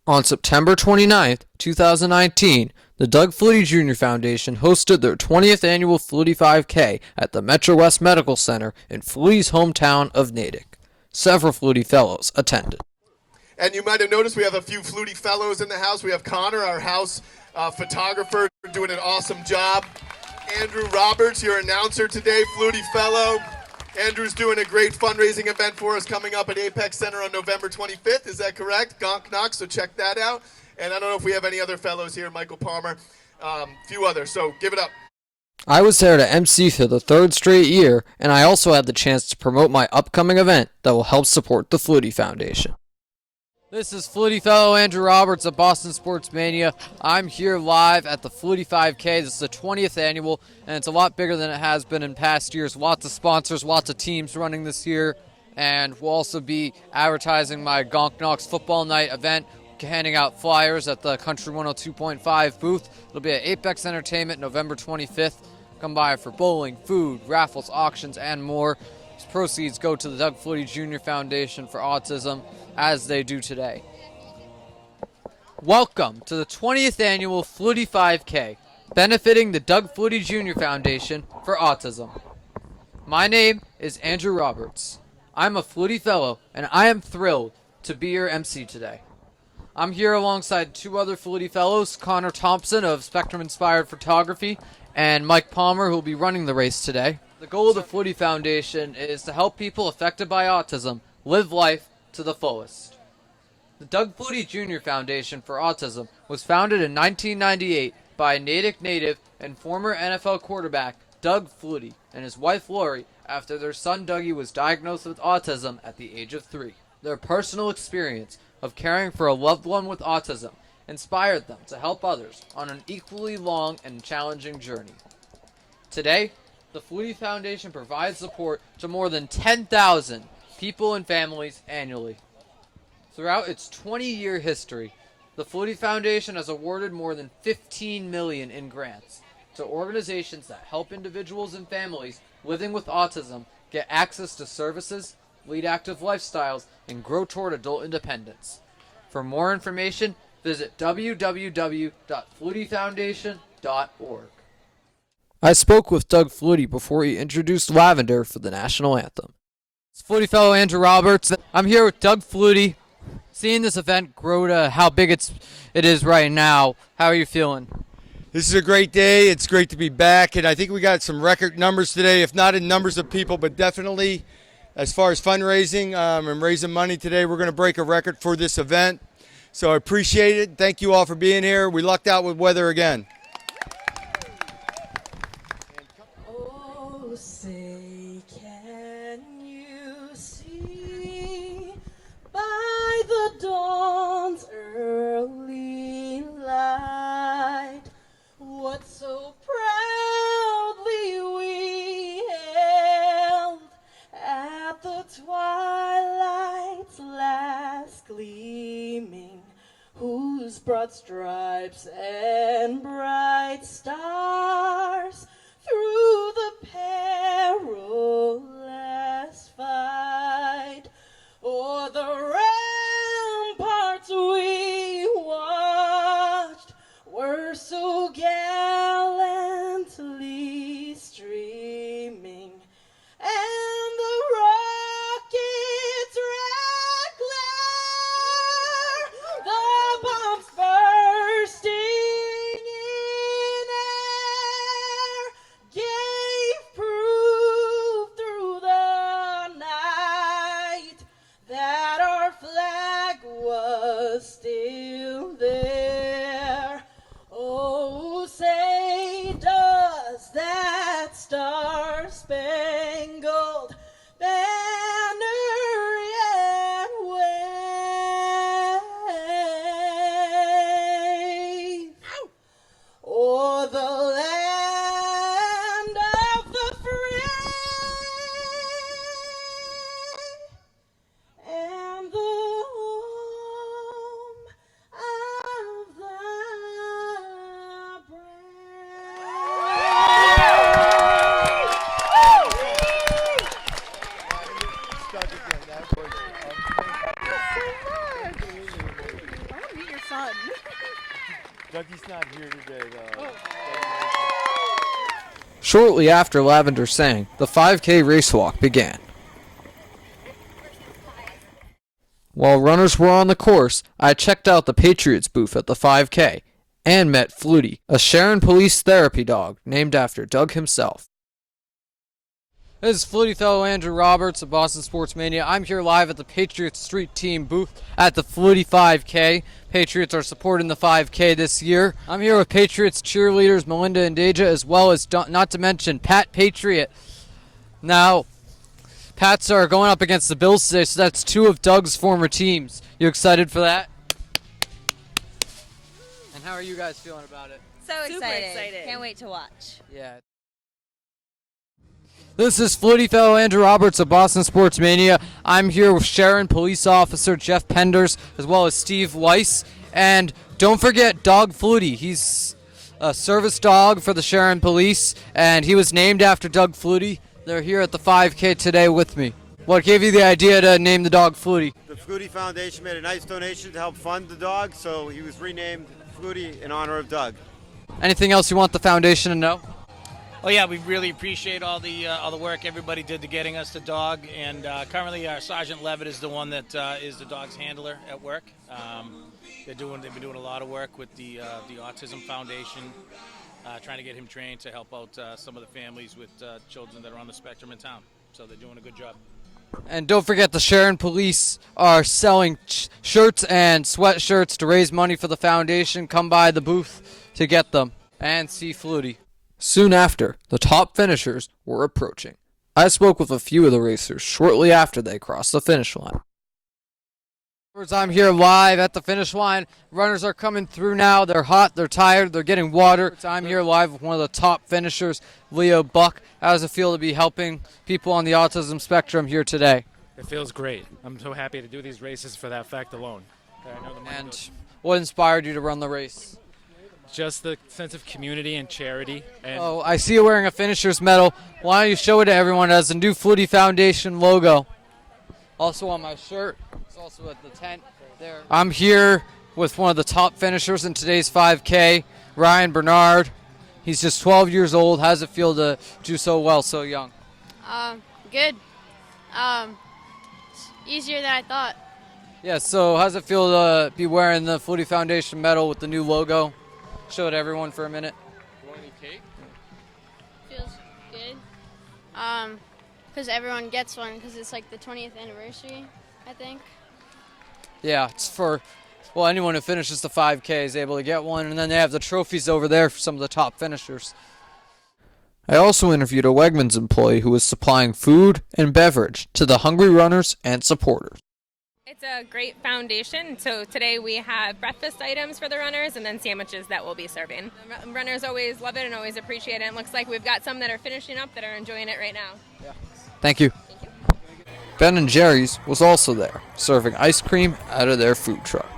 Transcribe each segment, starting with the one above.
On September 29th, 2019, the Doug Flutie Jr. Foundation hosted their 20th annual Flutie 5K at the Metro West Medical Center in Flutie's hometown of Natick. Several Flutie Fellows attended. And you might have noticed we have a few Flutie Fellows in the house. We have Connor, our house photographer, doing an awesome job. Andrew Roberts, your announcer today, Flutie Fellow. Andrew's doing a great fundraising event for us coming up at Apex Center on November 25th. Is that correct? Gonk Knock, so check that out. And I don't know if we have any other fellows here, Michael Palmer, few others, so give it up. I was there to MC for the third straight year, and I also had the chance to promote my upcoming event that will help support the Flutie Foundation. This is Flutie Fellow Andrew Roberts of Boston Sports Mania. I'm here live at the Flutie 5K. This is the 20th annual, and it's a lot bigger than it has been in past years. Lots of sponsors, lots of teams running this year, and we'll also be advertising my Gonk Knox Football Night event, handing out flyers at the Country 102.5 booth. It'll be at Apex Entertainment November 25th. Come by for bowling, food, raffles, auctions, and more. These proceeds go to the Doug Flutie Jr. Foundation for Autism, as they do today. Welcome to the 20th annual Flutie 5K, benefiting the Doug Flutie Jr. Foundation for Autism. My name is Andrew Roberts. I'm a Flutie Fellow, and I am thrilled to be your MC today. I'm here alongside two other Flutie Fellows, Connor Thompson of Spectrum Inspired Photography, and Mike Palmer, who will be running the race today. The goal of the Flutie Foundation is to help people affected by autism live life to the fullest. The Doug Flutie Jr. Foundation for Autism was founded in 1998 by Natick native and former NFL quarterback Doug Flutie and his wife Lori after their son Dougie was diagnosed with autism at the age of 3. Their personal experience of caring for a loved one with autism inspired them to help others on an equally long and challenging journey. Today, the Flutie Foundation provides support to more than 10,000 people and families annually. Throughout its 20-year history, the Flutie Foundation has awarded more than $15 million in grants to organizations that help individuals and families living with autism get access to services, lead active lifestyles, and grow toward adult independence. For more information, visit www.flutiefoundation.org. I spoke with Doug Flutie before he introduced Lavender for the national anthem. It's Flutie Fellow Andrew Roberts. I'm here with Doug Flutie. Seeing this event grow to how big it is right now, how are you feeling? This is a great day. It's great to be back, and I think we got some record numbers today, if not in numbers of people, but definitely as far as fundraising and raising money today. We're going to break a record for this event, so I appreciate it. Thank you all for being here. We lucked out with weather again. Oh, say, can you see by the dawn's early light what so proudly we held at the twilight's last gleaming, whose broad stripes and bright stars through the perilous fight o'er the ramparts we watched were so gallantly streaming, and the rockets red glare, the bombs bursting in air, fun. Dougie's not here today, though. Shortly after Lavender sang, the 5K race walk began. While runners were on the course, I checked out the Patriots booth at the 5K and met Flutie, a Sharon Police therapy dog named after Doug himself. This is Flutie fellow Andrew Roberts of Boston Sports Mania. I'm here live at the Patriots Street Team booth at the Flutie 5K. Patriots are supporting the 5K this year. I'm here with Patriots cheerleaders Melinda and Deja, as well as, not to mention, Pat Patriot. Now, Pats are going up against the Bills today, so that's two of Doug's former teams. You excited for that? And how are you guys feeling about it? So Super excited. Can't wait to watch. Yeah. This is Flutie fellow Andrew Roberts of Boston Sports Mania. I'm here with Sharon Police Officer Jeff Penders, as well as Steve Weiss. And don't forget Doug Flutie. He's a service dog for the Sharon Police, and he was named after Doug Flutie. They're here at the 5K today with me. What gave you the idea to name the dog Flutie? The Flutie Foundation made a nice donation to help fund the dog, so he was renamed Flutie in honor of Doug. Anything else you want the foundation to know? Oh yeah, we really appreciate all the work everybody did to getting us the dog, and currently our Sergeant Levitt is the one that is the dog's handler at work. They've been doing a lot of work with the Autism Foundation, trying to get him trained to help out some of the families with children that are on the spectrum in town. So they're doing a good job. And don't forget the Sharon Police are selling shirts and sweatshirts to raise money for the foundation. Come by the booth to get them and see Flutie. Soon after, the top finishers were approaching. I spoke with a few of the racers shortly after they crossed the finish line. I'm here live at the finish line. Runners are coming through now. They're hot, they're tired, they're getting water. I'm here live with one of the top finishers, Leo Buck. How does it feel to be helping people on the autism spectrum here today? It feels great. I'm so happy to do these races for that fact alone. And what inspired you to run the race? Just the sense of community and charity. And Oh, I see you wearing a finisher's medal. Why don't you show it to everyone as the new Flutie Foundation logo? Also on my shirt. It's also at the tent there. I'm here with one of the top finishers in today's 5K, Ryan Bernard. He's just 12 years old. How does it feel to do so well so young? Good. Easier than I thought. Yeah, so how does it feel to be wearing the Flutie Foundation medal with the new logo? Show it to everyone for a minute. You want any cake? Feels good. Because everyone gets one because it's like the 20th anniversary, I think. Yeah, it's for, well, anyone who finishes the 5K is able to get one, and then they have the trophies over there for some of the top finishers. I also interviewed a Wegmans employee who was supplying food and beverage to the hungry runners and supporters. It's a great foundation. So today we have breakfast items for the runners and then sandwiches that we'll be serving. The runners always love it and always appreciate it. And it looks like we've got some that are finishing up that are enjoying it right now. Yeah. Thank you. Thank you. Ben & Jerry's was also there, serving ice cream out of their food truck.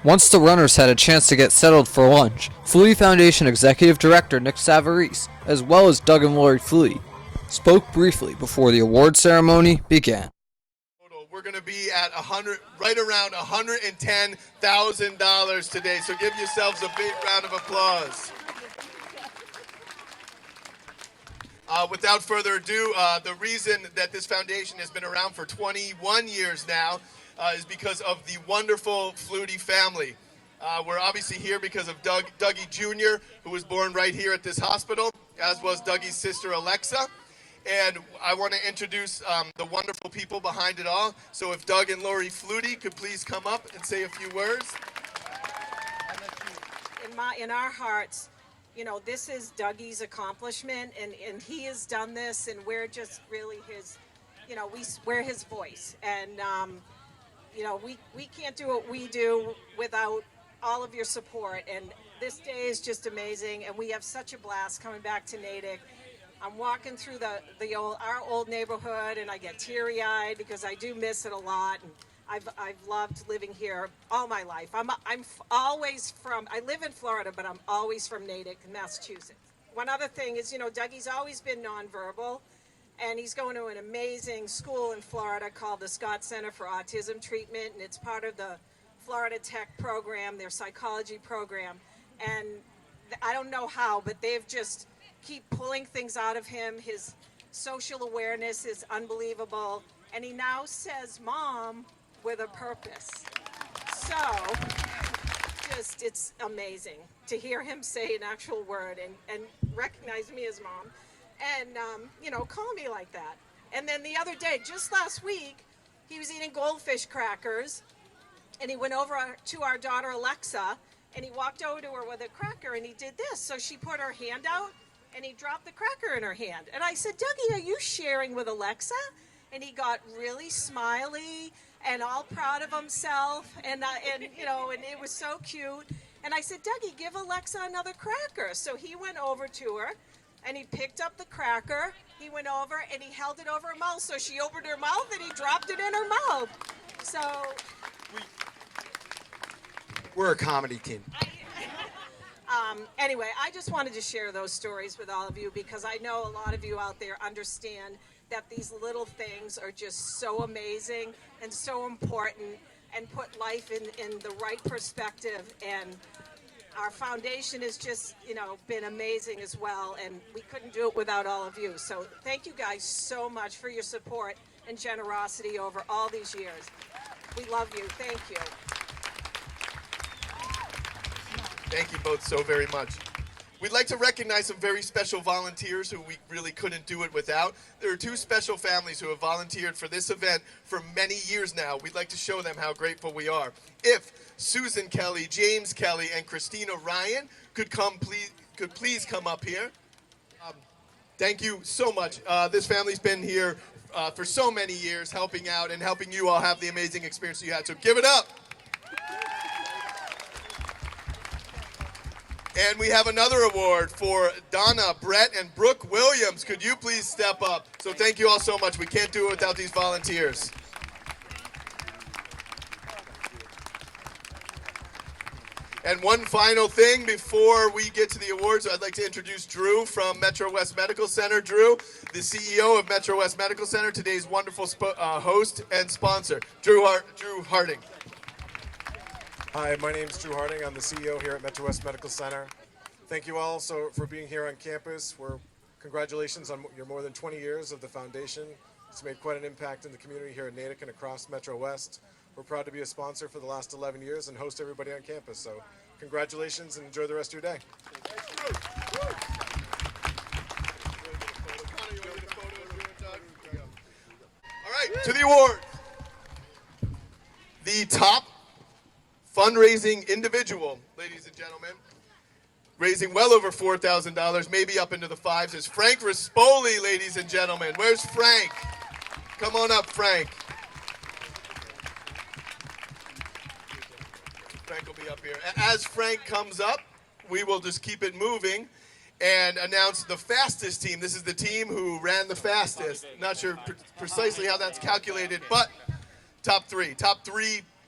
Once the runners had a chance to get settled for lunch, Flutie Foundation Executive Director Nick Savarese, as well as Doug and Lori Flutie, spoke briefly before the award ceremony began. We're going to be at right around $110,000 today, so give yourselves a big round of applause. Without further ado, the reason that this foundation has been around for 21 years now is because of the wonderful Flutie family. We're obviously here because of Dougie Jr., who was born right here at this hospital, as was Dougie's sister Alexa. And I want to introduce the wonderful people behind it all. So if Doug and Lori Flutie could please come up and say a few words. In our hearts, you know, this is Dougie's accomplishment, and he has done this, and we're just really his, you know, we're his voice. And, you know, we can't do what we do without all of your support. And this day is just amazing, and we have such a blast coming back to Natick. I'm walking through our old neighborhood, and I get teary-eyed because I do miss it a lot. And I've loved living here all my life. I live in Florida, but I'm always from Natick, Massachusetts. One other thing is, you know, Dougie's always been nonverbal, And he's going to an amazing school in Florida called the Scott Center for Autism Treatment, and it's part of the Florida Tech program, their psychology program. And I don't know how, but they've just keep pulling things out of him. His social awareness is unbelievable, and he now says "mom" with a purpose. So just, it's amazing to hear him say an actual word and recognize me as mom, and you know, call me like that. And then the other day, just last week, he was eating goldfish crackers, and he went over to our daughter Alexa, and he walked over to her with a cracker, and he did this. So she put her hand out, and he dropped the cracker in her hand. And I said, "Dougie, are you sharing with Alexa?" And he got really smiley and all proud of himself, and you know, and it was so cute. And I said, "Dougie, give Alexa another cracker." So he went over to her, and he picked up the cracker. He went over, and he held it over her mouth. So she opened her mouth, and he dropped it in her mouth. So We're a comedy team. Anyway, I just wanted to share those stories with all of you because I know a lot of you out there understand that these little things are just so amazing and so important and put life in the right perspective. And our foundation has just, you know, been amazing as well, and we couldn't do it without all of you. So thank you guys so much for your support and generosity over all these years. We love you. Thank you. Thank you both so very much. We'd like to recognize some very special volunteers who we really couldn't do it without. There are two special families who have volunteered for this event for many years now. We'd like to show them how grateful we are. If Susan Kelly, James Kelly, and Christina Ryan could please come up here. Thank you so much. This family's been here for so many years, helping out and helping you all have the amazing experience you had. So give it up. And we have another award for Donna, Brett, and Brooke Williams. Could you please step up? So thank you all so much. We can't do it without these volunteers. And one final thing before we get to the awards, I'd like to introduce Drew from Metro West Medical Center. Drew, the CEO of Metro West Medical Center, today's wonderful host and sponsor. Drew Harding. Hi, my name is Drew Harding. I'm the CEO here at Metro West Medical Center. Thank you all for being here on campus. Congratulations on your more than 20 years of the foundation. It's made quite an impact in the community here in Natick and across Metro West. We're proud to be a sponsor for the last 11 years and host everybody on campus. So congratulations and enjoy the rest of your day. All right, to the award. The top fundraising individual, ladies and gentlemen, raising well over $4,000, maybe up into the fives, is Frank Rispoli, ladies and gentlemen. Where's Frank? Come on up, Frank. Frank will be up here. As Frank comes up, we will just keep it moving and announce the fastest team. This is the team who ran the fastest. Not sure precisely how that's calculated, but top three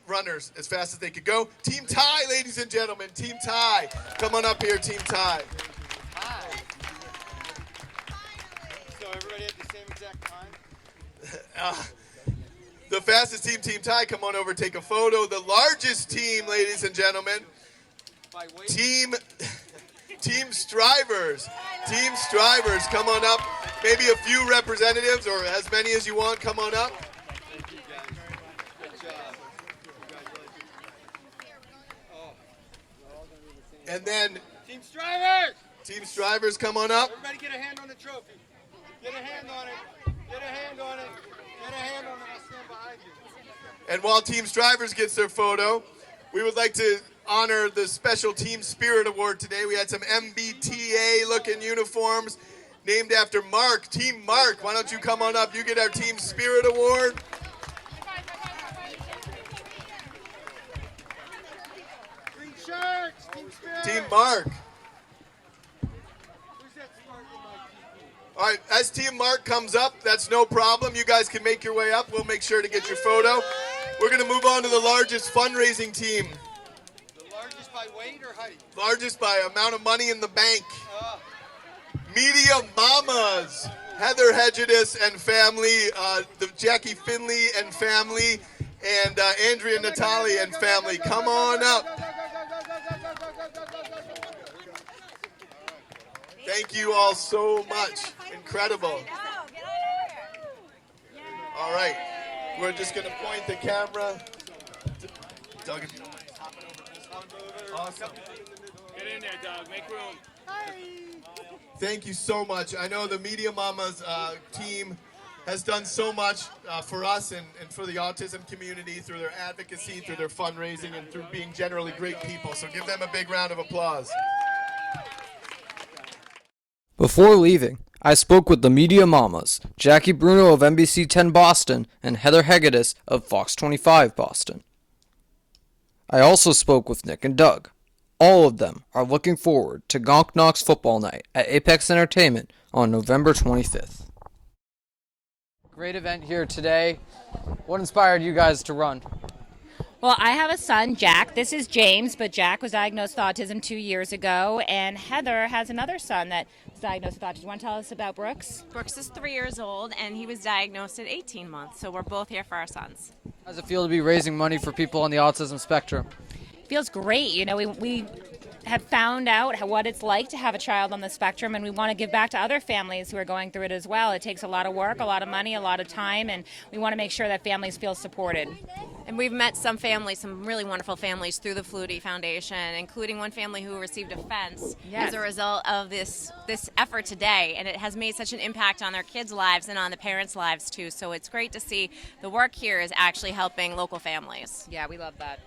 runners as fast as they could go. Team Tie, ladies and gentlemen. Team Tie. Come on up here, Team Tie. So everybody at the same exact time? The fastest team, Team Tie. Come on over, take a photo. The largest team, ladies and gentlemen. Team Strivers. Team Strivers, come on up. Maybe a few representatives or as many as you want. Come on up. And then Team Strivers! Team Strivers, come on up. Everybody get a hand on the trophy. Get a hand on it. Get a hand on it. Get a hand on it. I'll stand behind you. And while Team Strivers gets their photo, we would like to honor the special Team Spirit Award today. We had some MBTA-looking uniforms named after Mark. Team Mark, why don't you come on up? You get our Team Spirit Award. Green shirts. Team Spirit. Team Mark. Who's that smart in my TV? All right, as Team Mark comes up, that's no problem. You guys can make your way up. We'll make sure to get your photo. We're going to move on to the largest fundraising team. The largest by weight or height? Largest by amount of money in the bank. Media Mamas. Heather Hedgedis and family, the Jackie Finley and family, and Andrea Natali and family. Come on up. Thank you all so much. Incredible. All right. We're just going to point the camera. Doug, if you don't mind hopping over this one. Awesome. Get in there, Doug. Make room. Thank you so much. I know the Media Mamas team has done so much for us and for the autism community through their advocacy, through their fundraising, and through being generally great people. So give them a big round of applause. Before leaving, I spoke with the Media Mamas, Jackie Bruno of NBC 10 Boston and Heather Hegedus of Fox 25 Boston. I also spoke with Nick and Doug. All of them are looking forward to Gonk Knox Football Night at Apex Entertainment on November 25th. Great event here today. What inspired you guys to run? Well, I have a son, Jack. This is James, but Jack was diagnosed with autism 2 years ago, and Heather has another son that was diagnosed with autism. You want to tell us about Brooks? Brooks is 3 years old, and he was diagnosed at 18 months, so we're both here for our sons. How does it feel to be raising money for people on the autism spectrum? Feels great. You know, we have found out what it's like to have a child on the spectrum, and we want to give back to other families who are going through it as well. It takes a lot of work, a lot of money, a lot of time, and we want to make sure that families feel supported. And we've met some families, some really wonderful families through the Flutie Foundation, including one family who received a fence as a result of this effort today, and it has made such an impact on their kids' lives and on the parents' lives too. So it's great to see the work here is actually helping local families. Yeah, we love that.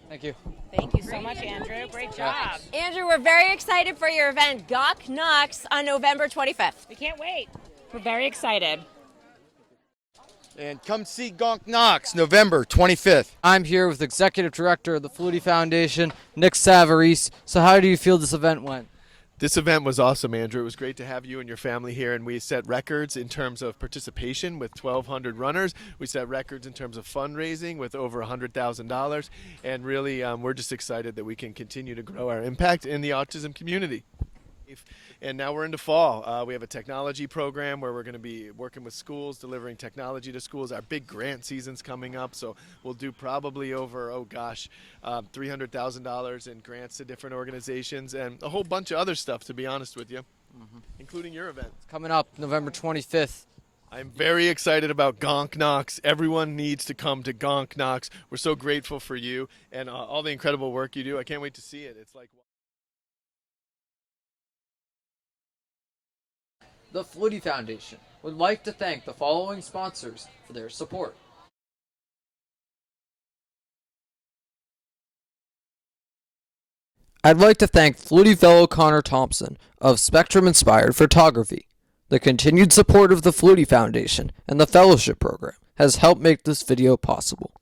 Thank you. Thank you so much, Andrew. Great job. Andrew, we're very excited for your event, Gonk Knox, on November 25th. We can't wait. We're very excited. And come see Gonk Knox, November 25th. I'm here with Executive Director of the Flutie Foundation, Nick Savarese. So how do you feel this event went? This event was awesome, Andrew. It was great to have you and your family here, and we set records in terms of participation with 1,200 runners. We set records in terms of fundraising with over $100,000, and really we're just excited that we can continue to grow our impact in the autism community. And now we're into fall. We have a technology program where we're going to be working with schools, delivering technology to schools. Our big grant season's coming up, so we'll do probably over, $300,000 in grants to different organizations and a whole bunch of other stuff, to be honest with you, including your event. Coming up November 25th. I'm very excited about Gonk Knox. Everyone needs to come to Gonk Knox. We're so grateful for you and all the incredible work you do. I can't wait to see it. It's like... The Flutie Foundation would like to thank the following sponsors for their support. I'd like to thank Flutie fellow Connor Thompson of Spectrum Inspired Photography. The continued support of the Flutie Foundation and the Fellowship Program has helped make this video possible.